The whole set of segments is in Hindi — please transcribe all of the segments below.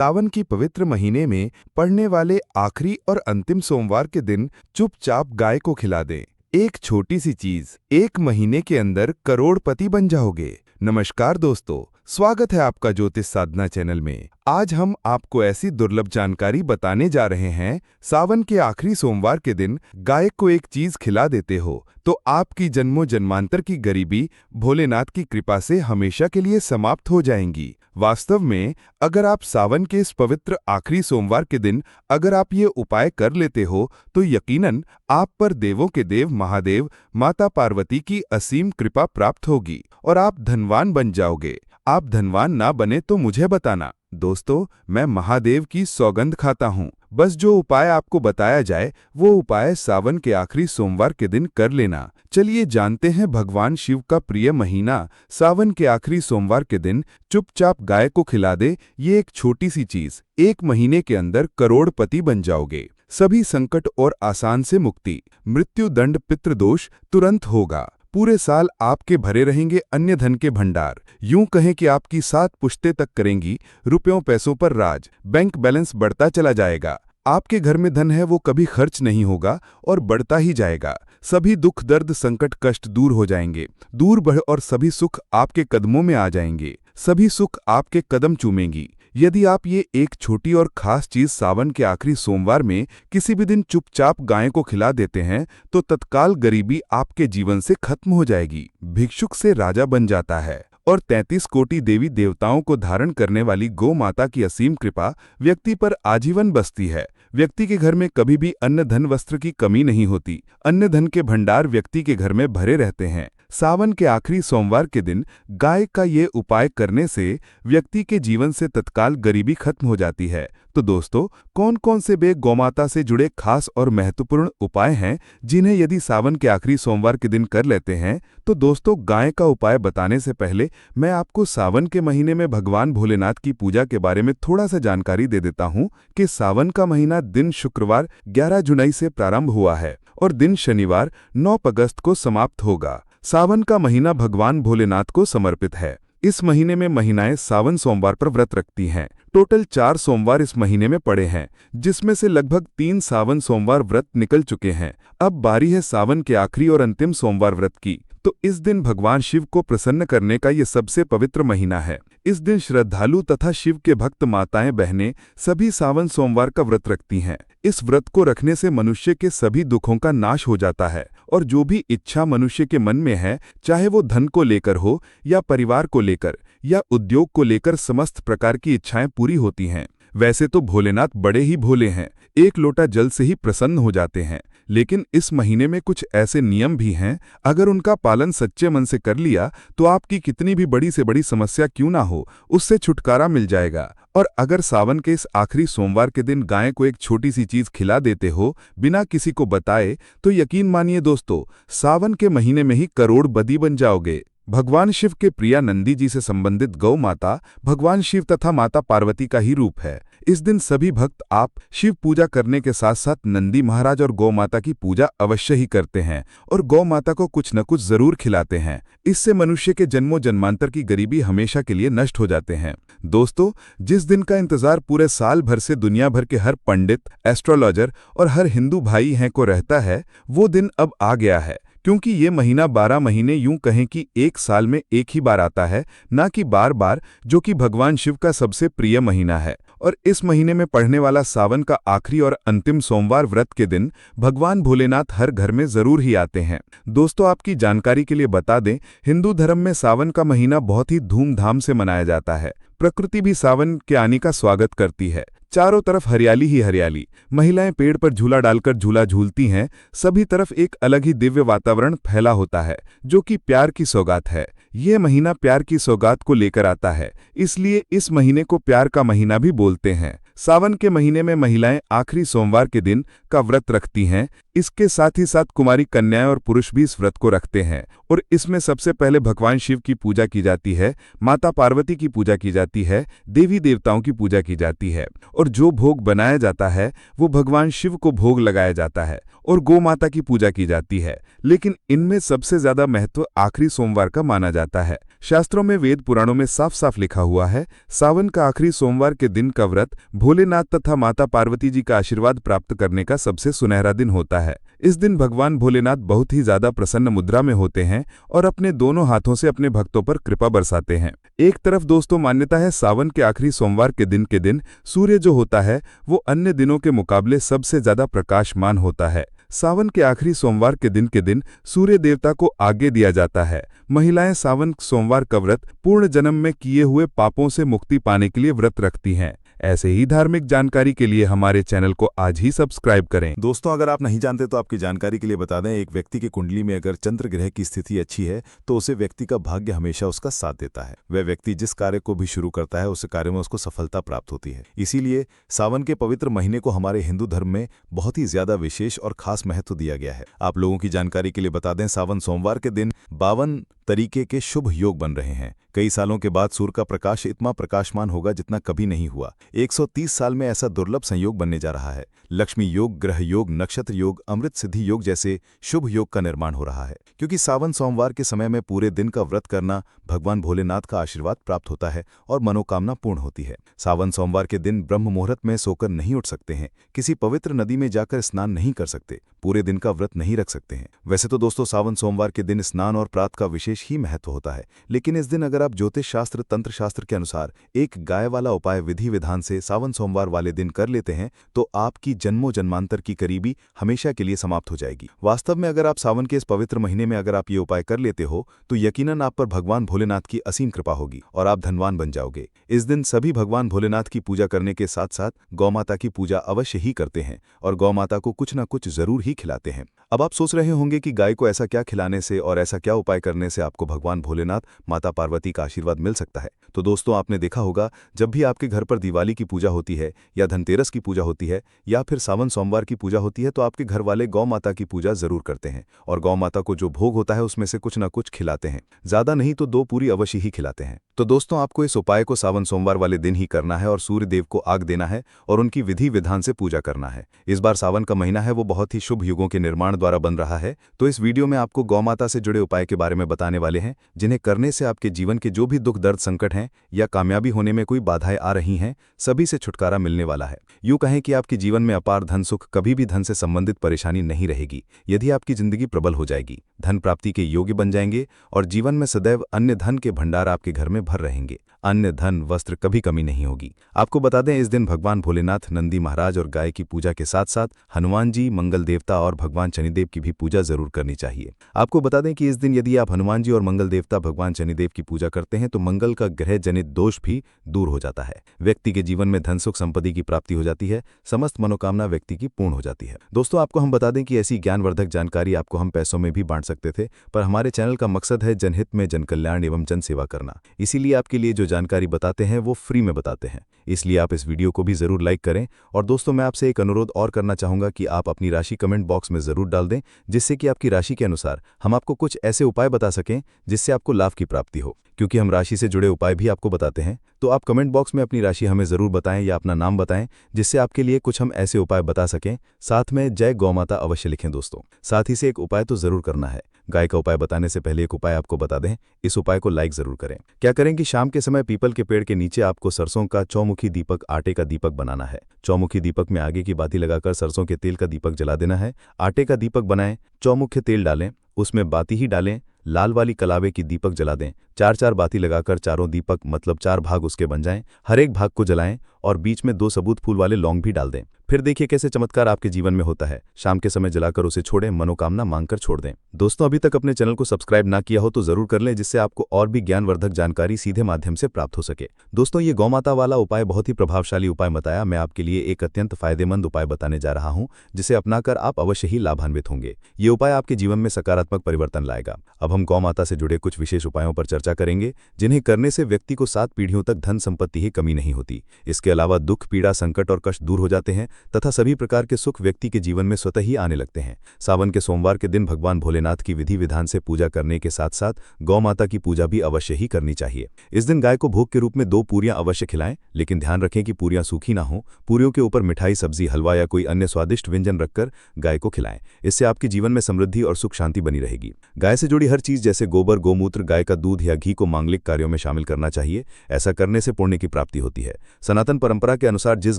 सावन की पवित्र महीने में पड़ने वाले आखिरी और अंतिम सोमवार के दिन चुपचाप गाय को खिला दें। एक छोटी सी चीज, 1 महीने के अंदर करोड़पति बन जाओगे। नमस्कार दोस्तों, स्वागत है आपका ज्योतिष साधना चैनल में। आज हम आपको ऐसी दुर्लभ जानकारी बताने जा रहे हैं। सावन के आखिरी सोमवार के दिन गाय को एक चीज खिला देते हो तो आपकी जन्मों जन्मांतर की गरीबी भोलेनाथ की कृपा से हमेशा के लिए समाप्त हो जाएंगी। वास्तव में अगर आप सावन के इस पवित्र आखिरी सोमवार के दिन अगर आप ये उपाय कर लेते हो तो यकीनन आप पर देवों के देव महादेव माता पार्वती की असीम कृपा प्राप्त होगी और आप धनवान बन जाओगे। आप धनवान ना बने तो मुझे बताना। दोस्तों, मैं महादेव की सौगंध खाता हूँ। बस जो उपाय आपको बताया जाए वो उपाय सावन के आखिरी सोमवार के दिन कर लेना। चलिए जानते हैं भगवान शिव का प्रिय महीना सावन के आखिरी सोमवार के दिन चुपचाप गाय को खिला दे। ये एक छोटी सी चीज, 1 महीने के अंदर करोड़पति बन जाओगे। सभी संकट और आसान से मुक्ति, मृत्यु दंड पितृदोष तुरंत होगा। पूरे साल आपके भरे रहेंगे अन्य धन के भंडार। यूं कहें कि आपकी 7 पुश्तें तक करेंगी रुपयों पैसों पर राज। बैंक बैलेंस बढ़ता चला जाएगा। आपके घर में धन है वो कभी खर्च नहीं होगा और बढ़ता ही जाएगा। सभी दुख दर्द संकट कष्ट दूर हो जाएंगे, दूर बढ़ और सभी सुख आपके कदमों में आ जाएंगे। सभी सुख आपके कदम चूमेंगी। यदि आप ये एक छोटी और खास चीज सावन के आखिरी सोमवार में किसी भी दिन चुपचाप गाय को खिला देते हैं तो तत्काल गरीबी आपके जीवन से खत्म हो जाएगी। भिक्षुक से राजा बन जाता है और 33 कोटि देवी देवताओं को धारण करने वाली गौ माता की असीम कृपा व्यक्ति पर आजीवन बसती है। व्यक्ति के घर में कभी भी अन्न धन वस्त्र की कमी नहीं होती। अन्न धन के भंडार व्यक्ति के घर में भरे रहते हैं। सावन के आखिरी सोमवार के दिन गाय का ये उपाय करने से व्यक्ति के जीवन से तत्काल गरीबी खत्म हो जाती है। तो दोस्तों, कौन कौन से वे गौमाता से जुड़े खास और महत्वपूर्ण उपाय हैं जिन्हें यदि सावन के आखिरी सोमवार के दिन कर लेते हैं? तो दोस्तों, गाय का उपाय बताने से पहले मैं आपको सावन के महीने में भगवान भोलेनाथ की पूजा के बारे में थोड़ा सा जानकारी दे देता हूं कि सावन का महीना दिन शुक्रवार 11 जुलाई से प्रारंभ हुआ है और दिन शनिवार 9 अगस्त को समाप्त होगा। सावन का महीना भगवान भोलेनाथ को समर्पित है। इस महीने में महिलाएं सावन सोमवार पर व्रत रखती हैं। टोटल 4 सोमवार इस महीने में पड़े हैं, जिसमें से लगभग 3 सावन सोमवार व्रत निकल चुके हैं। अब बारी है सावन के आखिरी और अंतिम सोमवार व्रत की। तो इस दिन भगवान शिव को प्रसन्न करने का ये सबसे पवित्र महीना है। इस दिन श्रद्धालु तथा शिव के भक्त माताएं बहनें सभी सावन सोमवार का व्रत रखती हैं। इस व्रत को रखने से मनुष्य के सभी दुखों का नाश हो जाता है और जो भी इच्छा मनुष्य के मन में है, चाहे वो धन को लेकर हो या परिवार को लेकर या उद्योग को लेकर, समस्त प्रकार की इच्छाएं पूरी होती हैं। वैसे तो भोलेनाथ बड़े ही भोले हैं, 1 लोटा जल से ही प्रसन्न हो जाते हैं। लेकिन इस महीने में कुछ ऐसे नियम भी हैं, अगर उनका पालन सच्चे मन से कर लिया तो आपकी कितनी भी बड़ी से बड़ी समस्या क्यों ना हो, उससे छुटकारा मिल जाएगा। और अगर सावन के इस आखिरी सोमवार के दिन गाय को एक छोटी सी चीज खिला देते हो बिना किसी को बताए, तो यकीन मानिए दोस्तों, सावन के महीने में ही करोड़पति बन जाओगे। भगवान शिव के प्रिया नंदी जी से संबंधित गौ माता भगवान शिव तथा माता पार्वती का ही रूप है। इस दिन सभी भक्त आप शिव पूजा करने के साथ साथ नंदी महाराज और गौ माता की पूजा अवश्य ही करते हैं और गौ माता को कुछ न कुछ जरूर खिलाते हैं। इससे मनुष्य के जन्मों जन्मांतर की गरीबी हमेशा के लिए नष्ट हो जाते हैं। दोस्तों, जिस दिन का इंतजार पूरे साल भर से दुनिया भर के हर पंडित, एस्ट्रोलॉजर और हर हिंदू भाई हैं को रहता है, वो दिन अब आ गया है। क्योंकि ये महीना 12 महीने यूं कहें कि एक साल में एक ही बार आता है, ना कि बार बार, जो कि भगवान शिव का सबसे प्रिय महीना है। और इस महीने में पड़ने वाला सावन का आखिरी और अंतिम सोमवार व्रत के दिन भगवान भोलेनाथ हर घर में जरूर ही आते हैं। दोस्तों, आपकी जानकारी के लिए बता दें, हिंदू धर्म में सावन का महीना बहुत ही धूमधाम से मनाया जाता है। प्रकृति भी सावन के आने का स्वागत करती है। चारों तरफ हरियाली ही हरियाली। महिलाएं पेड़ पर झूला डालकर झूला झूलती हैं। सभी तरफ एक अलग ही दिव्य वातावरण फैला होता है, जो कि प्यार की सौगात है। ये महीना प्यार की सौगात को लेकर आता है, इसलिए इस महीने को प्यार का महीना भी बोलते हैं। सावन के महीने में महिलाएं आखिरी सोमवार के दिन का व्रत रखती हैं। इसके साथ ही साथ कुमारी कन्याएं और पुरुष भी इस व्रत को रखते हैं और इसमें सबसे पहले भगवान शिव की पूजा की जाती है, माता पार्वती की पूजा की जाती है, देवी देवताओं की पूजा की जाती है और जो भोग बनाया जाता है वो भगवान शिव को भोग लगाया जाता है और गौ माता की पूजा की जाती है। लेकिन इनमें सबसे ज्यादा महत्व आखिरी सोमवार का माना जाता है, शास्त्रों में, वेद पुराणों में साफ साफ लिखा हुआ है, सावन का आखिरी सोमवार के दिन का व्रत भोलेनाथ तथा माता पार्वती जी का आशीर्वाद प्राप्त करने का सबसे सुनहरा दिन होता है। इस दिन भगवान भोलेनाथ बहुत ही ज्यादा प्रसन्न मुद्रा में होते हैं और अपने दोनों हाथों से अपने भक्तों पर कृपा बरसाते हैं। एक तरफ दोस्तों मान्यता है, सावन के आखिरी सोमवार के दिन सूर्य जो होता है वो अन्य दिनों के मुकाबले सबसे ज्यादा प्रकाशमान होता है। सावन के आखिरी सोमवार के दिन सूर्य देवता को आगे दिया जाता है। महिलाएं सावन सोमवार का व्रत पूर्ण जन्म में किए हुए पापों से मुक्ति पाने के लिए व्रत रखती हैं। ऐसे ही धार्मिक जानकारी के लिए हमारे चैनल को आज ही सब्सक्राइब करें। दोस्तों, अगर आप नहीं जानते तो आपकी जानकारी के लिए बता दें, एक व्यक्ति की कुंडली में अगर चंद्र ग्रह की स्थिति अच्छी है तो उसे व्यक्ति का भाग्य हमेशा उसका साथ देता है। वह व्यक्ति जिस कार्य को भी शुरू करता है उस कार्य में उसको सफलता प्राप्त होती है। इसीलिए सावन के पवित्र महीने को हमारे हिंदू धर्म में बहुत ही ज्यादा विशेष और खास महत्व दिया गया है। आप लोगों की जानकारी के लिए बता दें, सावन सोमवार के दिन 52 तरीके के शुभ योग बन रहे हैं। कई सालों के बाद सूर्य का प्रकाश इतना प्रकाशमान होगा जितना कभी नहीं हुआ। 130 साल में ऐसा दुर्लभ संयोग बनने जा रहा है। लक्ष्मी योग, ग्रह योग, नक्षत्र योग, अमृत सिद्धि योग जैसे शुभ योग का निर्माण हो रहा है। क्योंकि सावन सोमवार के समय में पूरे दिन का व्रत करना भगवान भोलेनाथ का आशीर्वाद प्राप्त होता है और मनोकामना पूर्ण होती है। सावन सोमवार के दिन ब्रह्म मुहूर्त में सोकर नहीं उठ सकते हैं, किसी पवित्र नदी में जाकर स्नान नहीं कर सकते, पूरे दिन का व्रत नहीं रख सकते हैं। वैसे तो दोस्तों सावन सोमवार के दिन स्नान और प्रात का विशेष ही महत्व होता है, लेकिन इस दिन अगर आप ज्योतिष शास्त्र, तंत्र शास्त्र के अनुसार एक गाय वाला उपाय विधि विधान से सावन सोमवार वाले दिन कर लेते हैं तो आपकी जन्मों जन्मांतर की करीबी हमेशा के लिए समाप्त हो जाएगी। वास्तव में अगर आप सावन के इस पवित्र महीने में अगर आप ये उपाय कर लेते हो तो यकीनन आप पर भगवान भोलेनाथ की असीम कृपा होगी और आप धनवान बन जाओगे। इस दिन सभी भगवान भोलेनाथ की पूजा करने के साथ साथ गौ माता की पूजा अवश्य ही करते हैं और गौ माता को कुछ न कुछ जरूर ही खिलाते हैं। अब आप सोच रहे होंगे कि गाय को ऐसा क्या खिलाने से और ऐसा क्या उपाय करने से आपको भगवान भोलेनाथ, माता पार्वती का आशीर्वाद मिल सकता है। तो दोस्तों, आपने देखा होगा जब भी आपके घर पर दिवाली की पूजा होती है या धनतेरस की पूजा होती है या फिर सावन सोमवार की पूजा होती है तो आपके घर वाले गौ माता की पूजा जरूर करते हैं और गौ माता को जो भोग होता है उसमें से कुछ न कुछ खिलाते हैं। ज्यादा नहीं तो 2 पूरी अवश्य ही खिलाते हैं। तो दोस्तों, आपको इस उपाय को सावन सोमवार वाले दिन ही करना है और सूर्य देव को आग देना है और उनकी विधि विधान से पूजा करना है। इस बार सावन का महीना है वो बहुत ही शुभ युगों के निर्माण द्वारा बन रहा है। तो इस वीडियो में आपको गौ माता से जुड़े उपाय के बारे में बताने वाले हैं जिन्हें करने से आपके जीवन के जो भी दुख, दर्द, संकट हैं या कामयाबी होने में कोई बाधाएं आ रही हैं, सभी से छुटकारा मिलने वाला है। यूं कहें कि आपके जीवन में अपार धन सुख, कभी भी धन से संबंधित परेशानी नहीं रहेगी। यदि आपकी जिंदगी प्रबल हो जाएगी, धन प्राप्ति के योग्य बन जाएंगे और जीवन में सदैव अन्य धन के भंडार आपके घर में भर रहेंगे। अन्य धन, वस्त्र कभी कमी नहीं होगी। आपको बता दें, इस दिन भगवान भोलेनाथ, नंदी महाराज और गाय की पूजा के साथ साथ हनुमान जी, मंगल देवता और भगवान शनिदेव की भी पूजा जरूर करनी चाहिए। आपको बता दें कि इस दिन यदि आप हनुमान जी और मंगल देवता, भगवान शनिदेव की पूजा करते हैं तो मंगल का ग्रह जनित दोष भी दूर हो जाता है। व्यक्ति के जीवन में धन सुख संपत्ति की प्राप्ति हो जाती है, समस्त मनोकामना व्यक्ति की पूर्ण हो जाती है। दोस्तों, आपको हम बता दें कि ऐसी ज्ञानवर्धक जानकारी आपको हम पैसों में भी बांट सकते थे, पर हमारे चैनल का मकसद है जनहित में जन कल्याण एवं जन सेवा करना। इसीलिए आपके लिए जो जानकारी बताते हैं वो फ्री में बताते हैं। इसलिए आप इस वीडियो को भी जरूर लाइक करें। और दोस्तों, मैं आपसे एक अनुरोध और करना चाहूंगा कि आप अपनी राशि कमेंट बॉक्स में जरूर डाल दें, जिससे कि आपकी राशि के अनुसार हम आपको कुछ ऐसे उपाय बता सकें जिससे आपको लाभ की प्राप्ति हो। क्योंकि हम राशि से जुड़े उपाय भी आपको बताते हैं, तो आप कमेंट बॉक्स में अपनी राशि हमें जरूर बताएं या अपना नाम बताएं, जिससे आपके लिए कुछ हम ऐसे उपाय बता सकें। साथ में जय गौ माता अवश्य लिखें दोस्तों। साथ ही से एक उपाय तो जरूर करना है। गाय का उपाय बताने से पहले एक उपाय आपको बता दें, इस उपाय को लाइक जरूर करें। क्या करें कि शाम के समय पीपल के पेड़ के नीचे आपको सरसों का चौमुखी दीपक, आटे का दीपक बनाना है। चौमुखी दीपक में आगे की बाती लगाकर सरसों के तेल का दीपक जला देना है। आटे का दीपक बनाएं, चौमुखी तेल डालें, उसमें बाती ही डालें, लाल वाली कलावे की दीपक जला दें। 4-4 बाती लगाकर चारों दीपक मतलब 4 भाग उसके बन जाएं। हर एक भाग को जलाएं और बीच में 2 सबूत फूल वाले लौंग भी डाल दें। फिर देखिए कैसे चमत्कार आपके जीवन में होता है। शाम के समय जलाकर उसे छोड़ें, मनोकामना मांगकर छोड़ दें। दोस्तों, अभी तक अपने चैनल को सब्सक्राइब ना किया हो तो जरूर कर लें, जिससे आपको और भी ज्ञानवर्धक जानकारी सीधे माध्यम से प्राप्त हो सके। दोस्तों, ये गौमाता वाला उपाय बहुत ही प्रभावशाली उपाय बताया। मैं आपके लिए एक अत्यंत फायदेमंद उपाय बताने जा रहा हूं, जिसे अपनाकर आप अवश्य ही लाभान्वित होंगे। ये उपाय आपके जीवन में सकारात्मक परिवर्तन लाएगा। अब हम गौ माता से जुड़े कुछ विशेष उपायों पर चर्चा करेंगे, जिन्हें करने से व्यक्ति को 7 पीढ़ियों तक धन संपत्ति की कमी नहीं होती। इसके इसके अलावा दुख, पीड़ा, संकट और कष्ट दूर हो जाते हैं तथा सभी प्रकार के सुख व्यक्ति के जीवन में स्वतः ही आने लगते हैं। सावन के सोमवार के दिन भगवान भोलेनाथ की विधि विधान से पूजा करने के साथ साथ गौ माता की पूजा भी अवश्य ही करनी चाहिए। इस दिन गाय को भोग के रूप में 2 पूरियां अवश्य खिलाएं, लेकिन ध्यान रखें कि पूरियां सूखी ना हो। पूरियों के ऊपर मिठाई, सब्जी, हलवा या कोई अन्य स्वादिष्ट व्यंजन रखकर गाय को खिलाएं। इससे आपके जीवन में समृद्धि और सुख शांति बनी रहेगी। गाय से जुड़ी हर चीज जैसे गोबर, गोमूत्र, गाय का दूध या घी को मांगलिक कार्यों में शामिल करना चाहिए। ऐसा करने से पुण्य की प्राप्ति होती है। सनातन परंपरा के अनुसार जिस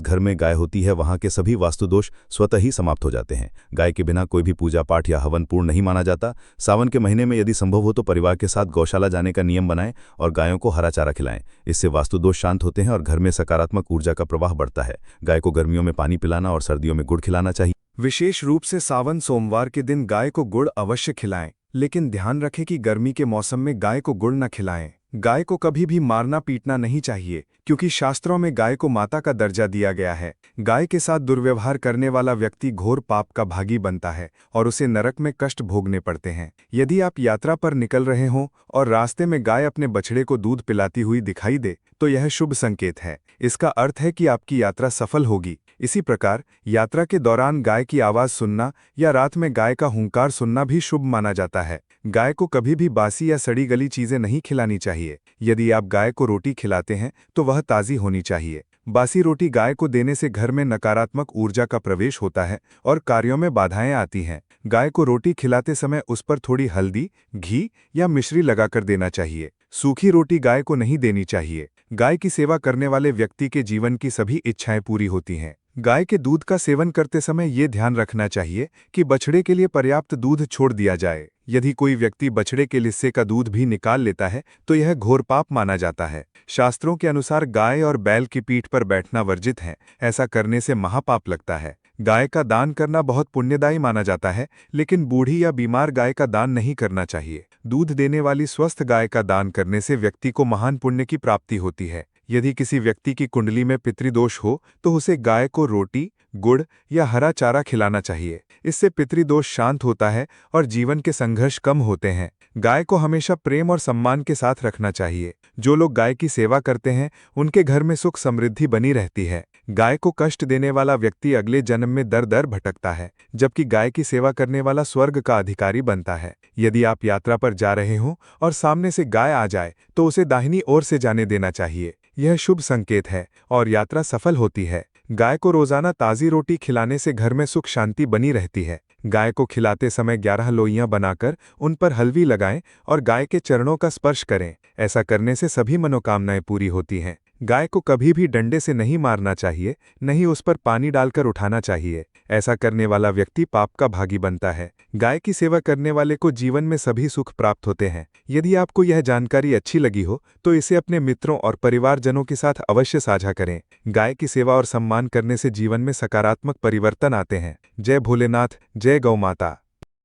घर में गाय होती है वहां के सभी वास्तु दोष स्वतः ही समाप्त हो जाते हैं। गाय के बिना कोई भी पूजा पाठ या हवन पूर्ण नहीं माना जाता। सावन के महीने में यदि संभव हो तो परिवार के साथ गौशाला जाने का नियम बनाएं और गायों को हरा चारा खिलाएं। इससे वास्तु दोष शांत होते हैं और घर में सकारात्मक ऊर्जा का प्रवाह बढ़ता है। गाय को गर्मियों में पानी पिलाना और सर्दियों में गुड़ खिलाना चाहिए। विशेष रूप से सावन सोमवार के दिन गाय को गुड़ अवश्य खिलाएं, लेकिन ध्यान रखें कि गर्मी के मौसम में गाय को गुड़ न खिलाएं। गाय को कभी भी मारना पीटना नहीं चाहिए, क्योंकि शास्त्रों में गाय को माता का दर्जा दिया गया है। गाय के साथ दुर्व्यवहार करने वाला व्यक्ति घोर पाप का भागी बनता है और उसे नरक में कष्ट भोगने पड़ते हैं। यदि आप यात्रा पर निकल रहे हों और रास्ते में गाय अपने बछड़े को दूध पिलाती हुई दिखाई दे तो यह शुभ संकेत है। इसका अर्थ है कि आपकी यात्रा सफल होगी। इसी प्रकार यात्रा के दौरान गाय की आवाज सुनना या रात में गाय का हुंकार सुनना भी शुभ माना जाता है। गाय को कभी भी बासी या सड़ी गली चीजें नहीं खिलानी चाहिए। यदि आप गाय को रोटी खिलाते हैं तो वह ताज़ी होनी चाहिए। बासी रोटी गाय को देने से घर में नकारात्मक ऊर्जा का प्रवेश होता है और कार्यों में बाधाएं आती हैं। गाय को रोटी खिलाते समय उस पर थोड़ी हल्दी, घी या मिश्री लगाकर देना चाहिए। सूखी रोटी गाय को नहीं देनी चाहिए। गाय की सेवा करने वाले व्यक्ति के जीवन की सभी इच्छाएं पूरी होती हैं। गाय के दूध का सेवन करते समय ये ध्यान रखना चाहिए कि बछड़े के लिए पर्याप्त दूध छोड़ दिया जाए। यदि कोई व्यक्ति बछड़े के लिस्से का दूध भी निकाल लेता है तो यह घोर पाप माना जाता है। शास्त्रों के अनुसार गाय और बैल की पीठ पर बैठना वर्जित है। ऐसा करने से महापाप लगता है। गाय का दान करना बहुत पुण्यदायी माना जाता है, लेकिन बूढ़ी या बीमार गाय का दान नहीं करना चाहिए। दूध देने वाली स्वस्थ गाय का दान करने से व्यक्ति को महान पुण्य की प्राप्ति होती है। यदि किसी व्यक्ति की कुंडली में पितृदोष हो तो उसे गाय को रोटी, गुड़ या हरा चारा खिलाना चाहिए। इससे पितृदोष शांत होता है और जीवन के संघर्ष कम होते हैं। गाय को हमेशा प्रेम और सम्मान के साथ रखना चाहिए। जो लोग गाय की सेवा करते हैं उनके घर में सुख समृद्धि बनी रहती है। गाय को कष्ट देने वाला व्यक्ति अगले जन्म में दर दर भटकता है, जबकि गाय की सेवा करने वाला स्वर्ग का अधिकारी बनता है। यदि आप यात्रा पर जा रहे हों और सामने से गाय आ जाए तो उसे दाहिनी ओर से जाने देना चाहिए। यह शुभ संकेत है और यात्रा सफल होती है। गाय को रोजाना ताज़ी रोटी खिलाने से घर में सुख शांति बनी रहती है। गाय को खिलाते समय 11 लोइयां बनाकर उन पर हलवी लगाएं और गाय के चरणों का स्पर्श करें। ऐसा करने से सभी मनोकामनाएं पूरी होती हैं। गाय को कभी भी डंडे से नहीं मारना चाहिए, नहीं उस पर पानी डालकर उठाना चाहिए। ऐसा करने वाला व्यक्ति पाप का भागी बनता है। गाय की सेवा करने वाले को जीवन में सभी सुख प्राप्त होते हैं। यदि आपको यह जानकारी अच्छी लगी हो तो इसे अपने मित्रों और परिवारजनों के साथ अवश्य साझा करें। गाय की सेवा और सम्मान करने से जीवन में सकारात्मक परिवर्तन आते हैं। जय भोलेनाथ, जय गौ माता।